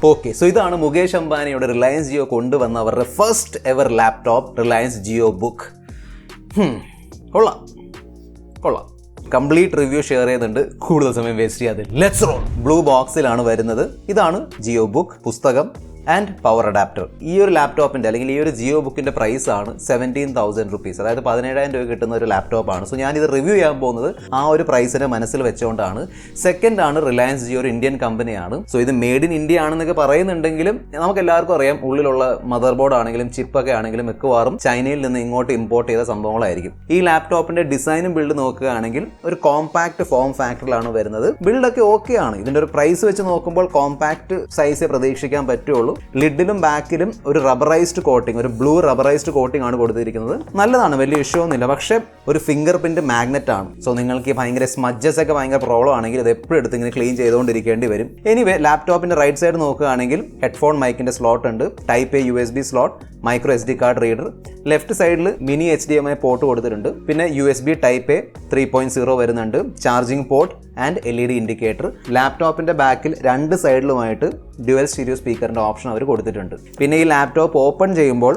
Okay, so ഇതാണ് മുകേഷ് അംബാനിയുടെ Reliance Jio കൊണ്ടുവന്ന അവരുടെ first ever laptop, Reliance Jio book. കൊള്ളാം. കംപ്ലീറ്റ് റിവ്യൂ ഷെയർ ചെയ്യുന്നുണ്ട്, കൂടുതൽ സമയം വേസ്റ്റ് ചെയ്യാതെ ലെറ്റ്സ് റോൾ. ബ്ലൂ ബോക്സിലാണ് വരുന്നത്. ഇതാണ് ജിയോ ബുക്ക്, പുസ്തകം ആൻഡ് പവർ അഡാപ്റ്റർ. ഈ ഒരു ലാപ്ടോപ്പിൻ്റെ അല്ലെങ്കിൽ ഈ ഒരു ജിയോ ബുക്കിൻ്റെ പ്രൈസ് ആണ് 17,000 രൂപീസ്, അതായത് 17,000 രൂപ കിട്ടുന്ന ഒരു ലാപ്ടോപ്പാണ്. സോ ഞാനിത് റിവ്യൂ ചെയ്യാൻ പോകുന്നത് ആ ഒരു പ്രൈസിനെ മനസ്സിൽ വെച്ചുകൊണ്ടാണ്. സെക്കൻഡ് ആണ് റിലയൻസ് ജിയോ, ഒരു ഇന്ത്യൻ കമ്പനിയാണ്. സോ ഇത് മെയ്ഡ് ഇൻ ഇന്ത്യ ആണെന്നൊക്കെ പറയുന്നുണ്ടെങ്കിലും നമുക്ക് എല്ലാവർക്കും അറിയാം ഉള്ളിലുള്ള മദർ ബോർഡ് ആണെങ്കിലും ചിപ്പൊക്കെ ആണെങ്കിലും മിക്കവാറും ചൈനയിൽ നിന്ന് ഇങ്ങോട്ട് ഇമ്പോർട്ട് ചെയ്ത സംഭവങ്ങളായിരിക്കും. ഈ ലാപ്ടോപ്പിന്റെ ഡിസൈനും ബിൽഡ് നോക്കുകയാണെങ്കിൽ ഒരു കോമ്പാക്ട് ഫോം ഫാക്ടറിലാണ് വരുന്നത്. ബിൽഡൊക്കെ ഓക്കെ ആണ്. ഇതിന്റെ ഒരു പ്രൈസ് വെച്ച് നോക്കുമ്പോൾ കോമ്പാക്ട് സൈസേ പ്രതീക്ഷിക്കാൻ പറ്റുള്ളൂ. ലിഡിലും ബാക്കിലും ഒരു റബ്ബറൈസ്ഡ് കോട്ടിംഗ്, ഒരു ബ്ലൂ റബ്ബറൈസ്ഡ് കോട്ടിംഗ് ആണ് കൊടുത്തിരിക്കുന്നത്. നല്ലതാണ്, വലിയ ഇഷ്യൂ ഒന്നുമില്ല. പക്ഷേ ഒരു ഫിംഗർ പ്രിന്റ് മാഗ്നറ്റ് ആണ്. സോ നിങ്ങൾക്ക് ഭയങ്കര സ്മഡ്ജസ് ഒക്കെ ഭയങ്കര പ്രോബ്ലം ആണെങ്കിൽ ഇത് എപ്പോഴും എടുത്ത് ഇങ്ങനെ ക്ലീൻ ചെയ്തുകൊണ്ടിരിക്കേണ്ടി വരും. എനിവേ, ലാപ്ടോപ്പിന്റെ റൈറ്റ് സൈഡ് നോക്കുകയാണെങ്കിൽ ഹെഡ്ഫോൺ മൈക്കിന്റെ സ്ലോട്ട് ഉണ്ട്, type A USB slot, micro SD card reader. Left സൈഡിൽ മിനി HDMI പോർട്ട് കൊടുത്തിട്ടുണ്ട്. പിന്നെ USB ടൈപ്പ് എ 3.0 വരുന്നുണ്ട്, charging port and LED indicator. ലാപ്ടോപ്പിന്റെ ബാക്കിൽ രണ്ട് സൈഡിലുമായിട്ട് ഡ്യുവൽ സ്റ്റീരിയോ സ്പീക്കറിന്റെ ഓപ്ഷൻ അവർ കൊടുത്തിട്ടുണ്ട്. പിന്നെ ഈ ലാപ്ടോപ്പ് ഓപ്പൺ ചെയ്യുമ്പോൾ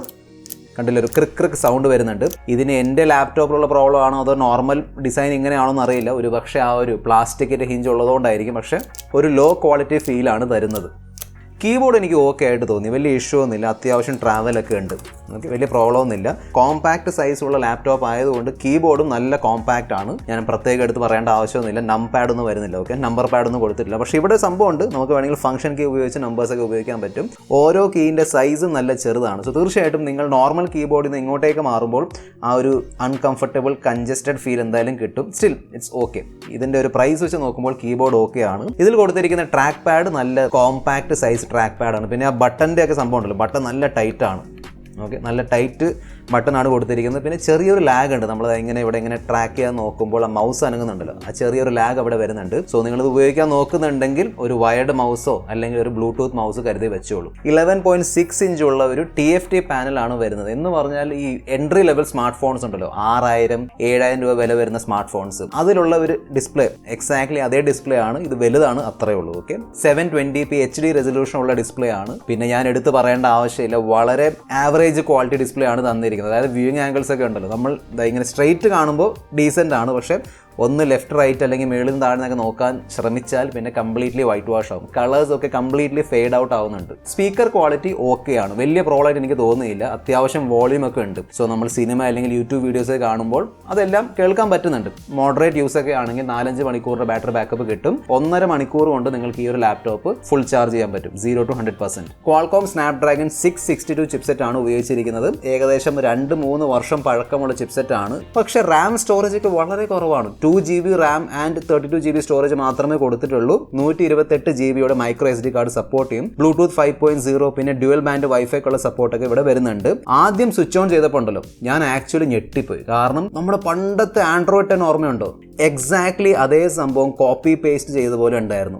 കണ്ടില്ല, ഒരു ക്രിക്ക് സൗണ്ട് വരുന്നുണ്ട്. ഇതിന് എൻ്റെ ലാപ്ടോപ്പിലുള്ള പ്രോബ്ലം ആണോ അതോ നോർമൽ ഡിസൈൻ ഇങ്ങനെയാണോ എന്ന് അറിയില്ല. ഒരു പക്ഷേ ആ ഒരു പ്ലാസ്റ്റിക്കിൻ്റെ ഹിഞ്ച് ഉള്ളതുകൊണ്ടായിരിക്കും. പക്ഷേ ഒരു ലോ ക്വാളിറ്റി ഫീലാണ് തരുന്നത്. കീബോർഡ് എനിക്ക് ഓക്കെ ആയിട്ട് തോന്നി, വലിയ ഇഷ്യൂ ഒന്നുമില്ല. അത്യാവശ്യം ട്രാവലൊക്കെ ഉണ്ട്, ഓക്കെ, വലിയ പ്രോബ്ലം ഒന്നുമില്ല. കോമ്പാക്ട് സൈസുള്ള ലാപ്ടോപ്പ് ആയതുകൊണ്ട് കീബോർഡും നല്ല കോമ്പാക്റ്റ് ആണ്. ഞാൻ പ്രത്യേകം എടുത്ത് പറയേണ്ട ആവശ്യമൊന്നുമില്ല. നമ്പർ ഒന്നും വരുന്നില്ല, ഓക്കെ, നമ്പർ പാഡ് ഒന്നും കൊടുത്തിട്ടില്ല. പക്ഷേ ഇവിടെ സംഭവം ഉണ്ട്, നമുക്ക് വേണമെങ്കിൽ ഫംഗ്ഷൻ കീ ഉപയോഗിച്ച് നമ്പേഴ്സൊക്കെ ഉപയോഗിക്കാൻ പറ്റും. ഓരോ കീൻ്റെ സൈസും നല്ല ചെറുതാണ്. സോ തീർച്ചയായിട്ടും നിങ്ങൾ നോർമൽ കീബോർഡിൽ നിന്ന് ഇങ്ങോട്ടേക്ക് മാറുമ്പോൾ ആ ഒരു അൺകംഫർട്ടബിൾ കൺജസ്റ്റഡ് ഫീൽ എന്തായാലും കിട്ടും. Still it's okay. ഇതിൻ്റെ ഒരു പ്രൈസ് വെച്ച് നോക്കുമ്പോൾ കീബോർഡ് ഓക്കെ ആണ്. ഇതിൽ കൊടുത്തിരിക്കുന്ന ട്രാക്ക് പാഡ് നല്ല കോമ്പാക്ട് സൈസ് ട്രാക്ക് പാഡാണ്. പിന്നെ ആ ബട്ടൻ്റെ ഒക്കെ സംഭവം ഉണ്ടല്ലോ, ബട്ടൺ നല്ല ടൈറ്റാണ്, ഓക്കെ, നല്ല ടൈറ്റ് ബട്ടണാണ് കൊടുത്തിരിക്കുന്നത്. പിന്നെ ചെറിയൊരു ലാഗ് ഉണ്ട്. നമ്മൾ ഇങ്ങനെ ട്രാക്ക് ചെയ്യാൻ നോക്കുമ്പോൾ ആ മൗസ് അനങ്ങുന്നുണ്ടല്ലോ, ആ ചെറിയൊരു ലാഗ് അവിടെ വരുന്നുണ്ട്. സോ നിങ്ങളിത് ഉപയോഗിക്കാൻ നോക്കുന്നുണ്ടെങ്കിൽ ഒരു വയർഡ് മൗസോ അല്ലെങ്കിൽ ഒരു ബ്ലൂടൂത്ത് മൗസ് കരുതി വെച്ചോളൂ. 11.6 ഇഞ്ച് ഉള്ള ഒരു TFT പാനലാണ് വരുന്നത്. എന്ന് പറഞ്ഞാൽ ഈ എൻട്രി ലെവൽ സ്മാർട്ട് ഫോൺസ് ഉണ്ടല്ലോ, 6,000, 7,000 രൂപ വില വരുന്ന സ്മാർട്ട് ഫോൺസ്, അതിലുള്ള ഒരു ഡിസ്പ്ലേ, എക്സാക്ട്ലി അതേ ഡിസ്പ്ലേ ആണ്. ഇത് വലുതാണ്, അത്രേ ഉള്ളൂ, ഓക്കെ. 720p HD റെസൊല്യൂഷൻ ഉള്ള ഡിസ്പ്ലേ ആണ്. പിന്നെ ഞാൻ എടുത്ത് പറയേണ്ട ആവശ്യമില്ല, വളരെ ആവറേജ് ക്വാളിറ്റി ഡിസ്പ്ലേ ആണ് തന്നിരിക്കുന്നത്. അതായത് വ്യൂയിങ് ആംഗിൾസ് ഒക്കെ ഉണ്ടല്ലോ, നമ്മൾ ഇങ്ങനെ സ്ട്രെയിറ്റ് കാണുമ്പോൾ ഡീസൻ്റ് ആണ്. പക്ഷേ ഒന്ന് ലെഫ്റ്റ് റൈറ്റ് അല്ലെങ്കിൽ മേളിൽ നിന്ന് താഴ്ന്നൊക്കെ നോക്കാൻ ശ്രമിച്ചാൽ പിന്നെ കംപ്ലീറ്റ്ലി വൈറ്റ് വാഷ് ആവും. കളേഴ്സ് ഒക്കെ കംപ്ലീറ്റ്ലി ഫെയ്ഡ് ഔട്ട് ആവുന്നുണ്ട്. സ്പീക്കർ ക്വാളിറ്റി ഓക്കെ ആണ്, വലിയ പ്രോബ്ലം ആയിട്ട് എനിക്ക് തോന്നുന്നില്ല. അത്യാവശ്യം വോളിയം ഒക്കെ ഉണ്ട്. സോ നമ്മൾ സിനിമ അല്ലെങ്കിൽ യൂട്യൂബ് വീഡിയോസ് കാണുമ്പോൾ അതെല്ലാം കേൾക്കാൻ പറ്റുന്നുണ്ട്. മോഡറേറ്റ് യൂസ് ഒക്കെ ആണെങ്കിൽ 4-5 മണിക്കൂറിന്റെ ബാറ്ററി ബാക്കപ്പ് കിട്ടും. 1.5 മണിക്കൂർ കൊണ്ട് നിങ്ങൾക്ക് ഈ ഒരു ലാപ്ടോപ്പ് ഫുൾ ചാർജ് ചെയ്യാൻ പറ്റും, 0 to 100%. ക്വാൾകോം സ്നാപ്ഡ്രാഗൺ 662 ചിപ്സെറ്റ് ആണ് ഉപയോഗിച്ചിരിക്കുന്നത്. ഏകദേശം 2-3 വർഷം പഴക്കമുള്ള ചിപ്സെറ്റ് ആണ്. പക്ഷേ റാം സ്റ്റോറേജ് ഒക്കെ വളരെ കുറവാണ്. 2GB Ram and 32GB storage മാത്രമേ കൊടുത്തിട്ടുള്ളൂ. 128GB micro SD card support ചെയ്യും. ബ്ലൂടൂത്ത് 5.0 പിന്നെ ഡ്യുവൽ ബാൻഡ് വൈഫൈക്കുള്ള സപ്പോർട്ടൊക്കെ ഇവിടെ വരുന്നുണ്ട്. ആദ്യം സ്വിച്ച് ഓൺ ചെയ്തപ്പോൾ ഉണ്ടല്ലോ, ഞാൻ ആക്ച്വലി ഞെട്ടിപ്പോയി. കാരണം നമ്മുടെ പണ്ടത്തെ ആൻഡ്രോയിഡ് 10 ഓർമ്മയുണ്ടോ? എക്സാക്ട്ലി അതേ സംഭവം കോപ്പി പേസ്റ്റ് ചെയ്ത പോലെ ഉണ്ടായിരുന്നു.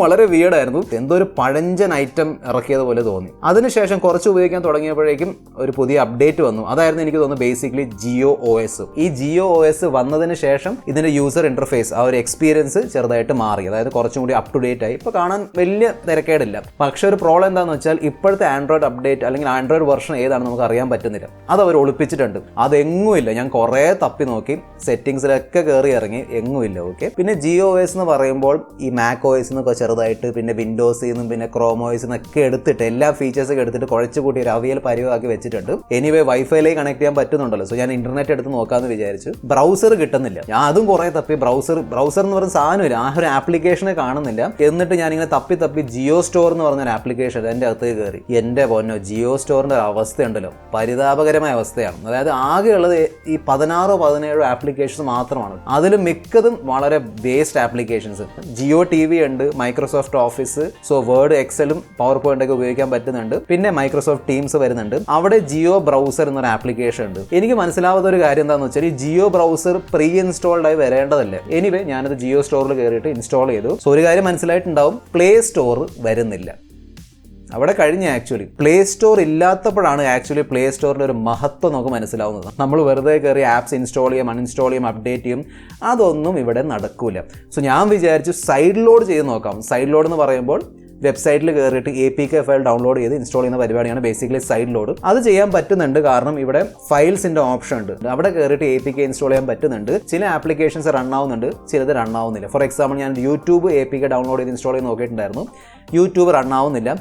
വളരെ വിയർഡായിരുന്നു. എന്തോ ഒരു പഴഞ്ചൻ ഐറ്റം ഇറക്കിയത് പോലെ തോന്നി. അതിനുശേഷം കുറച്ച് ഉപയോഗിക്കാൻ തുടങ്ങിയപ്പോഴേക്കും ഒരു പുതിയ അപ്ഡേറ്റ് വന്നു. അതായിരുന്നു എനിക്ക് തോന്നുന്നു ബേസിക്കലി JioOS. ഈ JioOS വന്നതിന് ശേഷം ഇതിന്റെ യൂസർ ഇന്റർഫേസ്, ആ ഒരു എക്സ്പീരിയൻസ് ചെറുതായിട്ട് മാറി. അതായത് കുറച്ചും കൂടി അപ് ടു ഡേറ്റ് ആയി. ഇപ്പോൾ കാണാൻ വലിയ തിരക്കേടില്ല. പക്ഷേ ഒരു പ്രോബ്ലം എന്താണെന്ന് വെച്ചാൽ ഇപ്പോഴത്തെ ആൻഡ്രോയിഡ് അപ്ഡേറ്റ് അല്ലെങ്കിൽ ആൻഡ്രോയിഡ് വെർഷൻ ഏതാണ് നമുക്ക് അറിയാൻ പറ്റുന്നില്ല. അത് അവർ ഒളിപ്പിച്ചിട്ടുണ്ട്. അതെങ്ങുമില്ല. ഞാൻ കുറേ തപ്പി നോക്കി, സെറ്റിംഗ്സിലൊക്കെ കയറി ഇറങ്ങി, എങ്ങുമില്ല, ഓക്കെ. പിന്നെ JioOS എന്ന് പറയുമ്പോൾ ഈ macOS എന്നൊക്കെ ചെറുതായിട്ട്, പിന്നെ വിൻഡോസിൽ നിന്നും പിന്നെ ക്രോമോസ് എന്നൊക്കെ എടുത്തിട്ട് എല്ലാ ഫീച്ചേഴ്സൊക്കെ എടുത്തിട്ട് കുഴച്ച് കൂട്ടി ഒരു അവിയൽ പരിവാക്കി വെച്ചിട്ടുണ്ട്. എനിവേ വൈഫൈയിലേക്ക് കണക്ട് ചെയ്യാൻ പറ്റുന്നുണ്ടല്ലോ. സോ ഞാൻ ഇന്റർനെറ്റ് എടുത്ത് നോക്കാമെന്ന് വിചാരിച്ചു. ബ്രൗസർ കിട്ടുന്നില്ല. ഞാൻ അതും കുറേ തപ്പി. ബ്രൗസർ എന്ന് പറയുന്ന സാധനമില്ല, ആ ഒരു ആപ്ലിക്കേഷനെ കാണുന്നില്ല. എന്നിട്ട് ഞാനിങ്ങനെ തപ്പി ജിയോ സ്റ്റോർ എന്ന് പറഞ്ഞൊരു ആപ്ലിക്കേഷൻ എൻ്റെ അകത്തേക്ക് കയറി. എൻ്റെ പൊന്നോ, ജിയോ സ്റ്റോറിൻ്റെ ഒരു അവസ്ഥയുണ്ടല്ലോ, പരിതാപകരമായ അവസ്ഥയാണ്. അതായത് ആകെയുള്ളത് ഈ 16-17 ആപ്ലിക്കേഷൻസ് മാത്രമാണ്. അതിലും മിക്കതും വളരെ വേസ്റ്റ് ആപ്ലിക്കേഷൻസ്. ജിയോ TV ഉണ്ട്, മൈക്രോസോഫ്റ്റ് ഓഫീസ്, സോ വേർഡ്, എക്സലും പവർ പോയിന്റ് ഒക്കെ ഉപയോഗിക്കാൻ പറ്റുന്നുണ്ട്. പിന്നെ മൈക്രോസോഫ്റ്റ് ടീംസ് വരുന്നുണ്ട്. അവിടെ ജിയോ ബ്രൗസർ എന്നൊരു ആപ്ലിക്കേഷൻ ഉണ്ട്. എനിക്ക് മനസ്സിലാവാത്ത ഒരു കാര്യം എന്താണെന്ന് വെച്ചാൽ ഈ ജിയോ ബ്രൗസർ പ്രീ ഇൻസ്റ്റാൾഡ് ആയി വരേണ്ടതല്ലേ. എനിവേ ഞാനത് ജിയോ സ്റ്റോറിൽ കയറിയിട്ട് ഇൻസ്റ്റാൾ ചെയ്തു. സോ ഒരു കാര്യം മനസ്സിലായിട്ടുണ്ടാവും, പ്ലേ സ്റ്റോർ വരുന്നില്ല. അവിടെ കഴിഞ്ഞ ആക്ച്വലി പ്ലേ സ്റ്റോർ ഇല്ലാത്തപ്പോഴാണ് ആക്ച്വലി പ്ലേ സ്റ്റോറിൻ്റെ ഒരു മഹത്വം നമുക്ക് മനസ്സിലാവുന്നത്. നമ്മൾ വെറുതെ കയറി ആപ്സ് ഇൻസ്റ്റാൾ ചെയ്യും, അൺഇൻസ്റ്റാൾ ചെയ്യും, അപ്ഡേറ്റ് ചെയ്യും, അതൊന്നും ഇവിടെ നടക്കൂല. സോ ഞാൻ വിചാരിച്ചു സൈഡ് ലോഡ് ചെയ്ത് നോക്കാം. സൈഡ് ലോഡ് എന്ന് പറയുമ്പോൾ വെബ്സൈറ്റിൽ കയറിയിട്ട് APK ഫയൽ ഡൗൺലോഡ് ചെയ്ത് ഇൻസ്റ്റാൾ ചെയ്യുന്ന പരിപാടിയാണ് ബേസിക്കലി സൈഡ് ലോഡ്. അത് ചെയ്യാൻ പറ്റുന്നുണ്ട്, കാരണം ഇവിടെ ഫയൽസിന്റെ ഓപ്ഷൻ ഉണ്ട്. അവിടെ കയറിയിട്ട് APK ഇൻസ്റ്റാൾ ചെയ്യാൻ പറ്റുന്നുണ്ട്. ചില ആപ്ലിക്കേഷൻസ് റൺ ആവുന്നുണ്ട്, ചിലത് റൺ ആവുന്നില്ല. ഫോർ എക്സാമ്പിൾ, ഞാൻ യൂട്യൂബ് APK ഡൗൺലോഡ് ചെയ്ത് ഇൻസ്റ്റാൾ ചെയ്ത് നോക്കിയിട്ടുണ്ടായിരുന്നു, യൂട്യൂബ് റൺ ആവുന്നില്ല.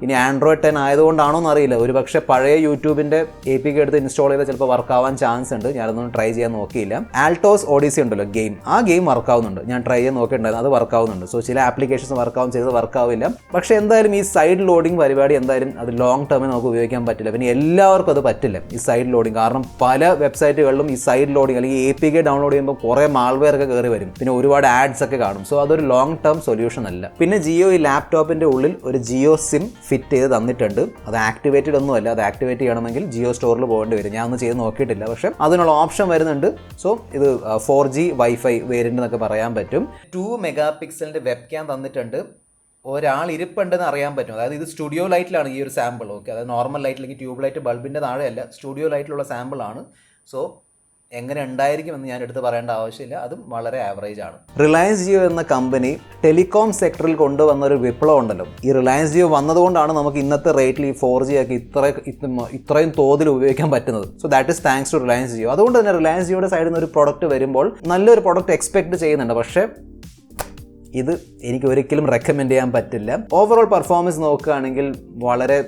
ഇനി ആൻഡ്രോയിഡ് 10 ആയതുകൊണ്ടാണോ എന്നറിയില്ല, ഒരു പക്ഷേ പഴയ യൂട്യൂബിൻ്റെ APK എടുത്ത് ഇൻസ്റ്റാൾ ചെയ്താൽ ചിലപ്പോൾ വർക്ക് ആവാൻ ചാൻസ് ഉണ്ട്. ഞാനതൊന്നും ട്രൈ ചെയ്യാൻ നോക്കിയില്ല. ആൾട്ടോസ് ഓഡിസി ഉണ്ടല്ലോ ഗെയിം, ആ ഗെയിം വർക്ക് ആവുന്നുണ്ട്, ഞാൻ ട്രൈ ചെയ്യാൻ നോക്കിയിട്ടുണ്ടായിരുന്നു, അത് വർക്ക് ആവുന്നുണ്ട്. സോ ചില ആപ്ലിക്കേഷൻസ് വർക്ക് ആവും, ചെയ്തത് വർക്ക് ആവില്ല. പക്ഷേ എന്തായാലും ഈ സൈഡ് ലോഡിംഗ് പരിപാടി എന്തായാലും അത് ലോങ് ടേമിൽ നമുക്ക് ഉപയോഗിക്കാൻ പറ്റില്ല. പിന്നെ എല്ലാവർക്കും അത് പറ്റില്ല ഈ സൈഡ് ലോഡിംഗ്, കാരണം പല വെബ്സൈറ്റുകളിലും ഈ സൈഡ് ലോഡിംഗ് അല്ലെങ്കിൽ APK ഡൗൺലോഡ് ചെയ്യുമ്പോൾ കുറേ മാൾവെയർ ഒക്കെ കയറി വരും, പിന്നെ ഒരുപാട് ആഡ്സ് ഒക്കെ കാണും. സോ അതൊരു ലോങ് ടേം സൊല്യൂഷൻ അല്ല. പിന്നെ ജിയോ ഈ ലാപ്ടോപ്പിൻ്റെ ഉള്ളിൽ ഒരു ജിയോ സിം ഫിറ്റ് ചെയ്ത് തന്നിട്ടുണ്ട്. അത് ആക്ടിവേറ്റഡ് ഒന്നുമല്ല, അത് ആക്ടിവേറ്റ് ചെയ്യണമെങ്കിൽ ജിയോ സ്റ്റോറിൽ പോകേണ്ടി വരും. ഞാൻ ഒന്നും ചെയ്ത് നോക്കിയിട്ടില്ല, പക്ഷേ അതിനുള്ള ഓപ്ഷൻ വരുന്നുണ്ട്. സോ ഇത് 4G വൈഫൈ വേരിയൻ്റ് എന്നൊക്കെ പറയാൻ പറ്റും. 2 മെഗാപിക്സലിൻ്റെ വെബ് ക്യാം തന്നിട്ടുണ്ട്. ഒരാൾ ഇരിപ്പുണ്ടെന്ന് അറിയാൻ പറ്റും. അതായത് ഇത് സ്റ്റുഡിയോ ലൈറ്റിലാണ് ഈ ഒരു സാമ്പിൾ. ഓക്കെ, അതായത് നോർമൽ ലൈറ്റ് അല്ലെങ്കിൽ ട്യൂബ് ലൈറ്റ് ബൾബിൻ്റെ താഴെയല്ല, സ്റ്റുഡിയോ ലൈറ്റിലുള്ള സാമ്പിളാണ്. സോ എങ്ങനെ ഉണ്ടായിരിക്കുമെന്ന് ഞാൻ എടുത്ത് പറയേണ്ട ആവശ്യമില്ല, അതും വളരെ ആവറേജ് ആണ്. റിലയൻസ് ജിയോ എന്ന കമ്പനി ടെലികോം സെക്ടറിൽ കൊണ്ടുവന്ന ഒരു വിപ്ലവം ഉണ്ടല്ലോ. ഈ റിലയൻസ് ജിയോ വന്നതുകൊണ്ടാണ് നമുക്ക് ഇന്നത്തെ റേറ്റിൽ ഈ 4G ഒക്കെ ഇത്രയും തോതിൽ ഉപയോഗിക്കാൻ പറ്റുന്നത്. So that is thanks to Reliance Jio. അതുകൊണ്ട് തന്നെ റിലയൻസ് ജിയോയുടെ സൈഡിൽ നിന്ന് ഒരു പ്രൊഡക്റ്റ് വരുമ്പോൾ നല്ലൊരു പ്രൊഡക്റ്റ് എക്സ്പെക്ട് ചെയ്യുന്നുണ്ട്. പക്ഷേ ഇത് എനിക്ക് ഒരിക്കലും റെക്കമെൻഡ് ചെയ്യാൻ പറ്റില്ല. ഓവറോൾ പെർഫോമൻസ് നോക്കുകയാണെങ്കിൽ വളരെ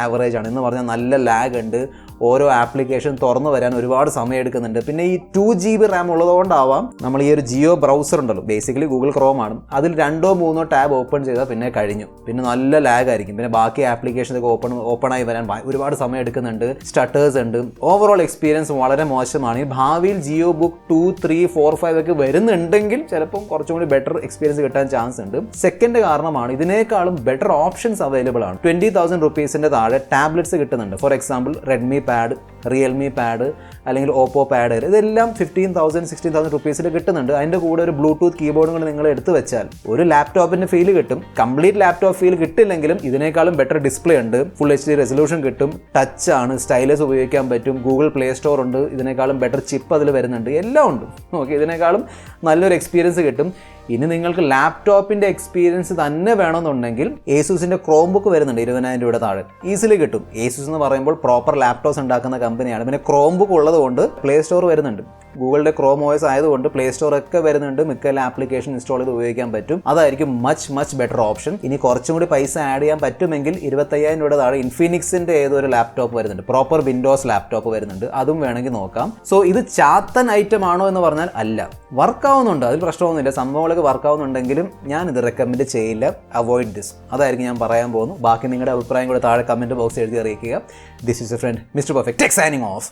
ആവറേജ് ആണ്. എന്ന് പറഞ്ഞാൽ നല്ല ലാഗ് ഉണ്ട്, ഓരോ ആപ്ലിക്കേഷൻ തുറന്നു വരാൻ ഒരുപാട് സമയം എടുക്കുന്നുണ്ട്. പിന്നെ ഈ 2GB റാം ഉള്ളതുകൊണ്ടാവാം നമ്മൾ ഈ ഒരു ജിയോ ബ്രൗസർ ഉണ്ടല്ലോ, ബേസിക്കലി ഗൂഗിൾ ക്രോം ആണ്, അതിൽ 2-3 ടാബ് ഓപ്പൺ ചെയ്താൽ പിന്നെ കഴിഞ്ഞു, പിന്നെ നല്ല ലാഗ് ആയിരിക്കും. പിന്നെ ബാക്കി ആപ്ലിക്കേഷൻസ് ഒക്കെ ഓപ്പണായി വരാൻ ഒരുപാട് സമയം എടുക്കുന്നുണ്ട്, സ്റ്റട്ടേഴ്സ് ഉണ്ട്. ഓവറോൾ എക്സ്പീരിയൻസ് വളരെ മോശമാണ്. ഈ ഭാവിയിൽ ജിയോ ബുക്ക് 2, 3, 4, 5 ഒക്കെ വരുന്നുണ്ടെങ്കിൽ ചിലപ്പം കുറച്ചും കൂടി ബെറ്റർ എക്സ്പീരിയൻസ് കിട്ടാൻ ചാൻസ് ഉണ്ട്. സെക്കൻഡ് കാരണമാണ് ഇതിനേക്കാളും ബെറ്റർ ഓപ്ഷൻസ് അവൈലബിൾ ആണ്. 20,000 റുപ്പീസിന്റെ താഴെ ടാബ്ലറ്റ്സ് കിട്ടുന്നുണ്ട്. For example Redmi pad, Realme pad അല്ലെങ്കിൽ ഓപ്പോ പാഡ്, ഇതെല്ലാം 15,000, 16,000 റുപ്പീസിൽ കിട്ടുന്നുണ്ട്. അതിൻ്റെ കൂടെ ഒരു ബ്ലൂടൂത്ത് കീബോർഡുകൾ നിങ്ങൾ എടുത്തു വെച്ചാൽ ഒരു ലാപ്ടോപ്പിൻ്റെ ഫീൽ കിട്ടും. കംപ്ലീറ്റ് ലാപ്ടോപ്പ് ഫീൽ കിട്ടില്ലെങ്കിലും ഇതിനേക്കാളും ബെറ്റർ ഡിസ്പ്ലേ ഉണ്ട്, ഫുൾ HD റെസൊല്യൂഷൻ കിട്ടും, ടച്ച് ആണ്, സ്റ്റൈലസ് ഉപയോഗിക്കാൻ പറ്റും, ഗൂഗിൾ പ്ലേ സ്റ്റോർ ഉണ്ട്, ഇതിനേക്കാളും ബെറ്റർ ചിപ്പ് അതിൽ വരുന്നുണ്ട്, എല്ലാം ഉണ്ട്. ഓക്കെ, ഇതിനേക്കാളും നല്ലൊരു എക്സ്പീരിയൻസ് കിട്ടും. ഇനി നിങ്ങൾക്ക് ലാപ്ടോപ്പിൻ്റെ എക്സ്പീരിയൻസ് തന്നെ വേണമെന്നുണ്ടെങ്കിൽ ഏസൂസിൻ്റെ ക്രോം ബുക്ക് വരുന്നുണ്ട് 20,000 രൂപയുടെ താഴെ, ഈസിലി കിട്ടും. ഏസൂസ് എന്ന് പറയുമ്പോൾ പ്രോപ്പർ ലാപ്ടോപ്സ് ഉണ്ടാക്കുന്ന കമ്പനിയാണ്. പിന്നെ ക്രോം ബുക്ക് ഉള്ളതുകൊണ്ട് പ്ലേ സ്റ്റോർ വരുന്നുണ്ട്, ഗൂഗിളിൻ്റെ ക്രോം OS ആയതുകൊണ്ട് പ്ലേ സ്റ്റോർ ഒക്കെ വരുന്നുണ്ട്, മിക്ക ആപ്ലിക്കേഷൻ ഇൻസ്റ്റാൾ ചെയ്ത് ഉപയോഗിക്കാൻ പറ്റും. അതായിരിക്കും മച്ച് ബെറ്റർ ഓപ്ഷൻ. ഇനി കുറച്ചും കൂടി പൈസ ആഡ് ചെയ്യാൻ പറ്റുമെങ്കിൽ 25,000 രൂപയുടെ താഴെ ഇൻഫിനിക്സിൻ്റെ ഏതൊരു ലാപ്ടോപ്പ് വരുന്നുണ്ട്, പ്രോപ്പർ വിൻഡോസ് ലാപ്ടോപ്പ് വരുന്നുണ്ട്, അതും വേണമെങ്കിൽ നോക്കാം. സോ ഇത് ചാത്തൻ ഐറ്റം ആണോ എന്ന് പറഞ്ഞാൽ അല്ല, വർക്കാവുന്നുണ്ട്, അതിൽ പ്രശ്നമൊന്നുമില്ല. സംഭവങ്ങളൊക്കെ വർക്കാവുന്നുണ്ടെങ്കിലും ഞാൻ ഇത് റെക്കമെൻഡ് ചെയ്യില്ല. അവോയ്ഡ് ദിസ്, അതായിരിക്കും ഞാൻ പറയാൻ പോകുന്നു. ബാക്കി നിങ്ങളുടെ അഭിപ്രായം കൂടെ താഴെ കമൻറ്റ് ബോക്സ് എഴുതി അറിയിക്കുക. This is a friend mister perfect tech signing off.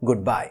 Good bye.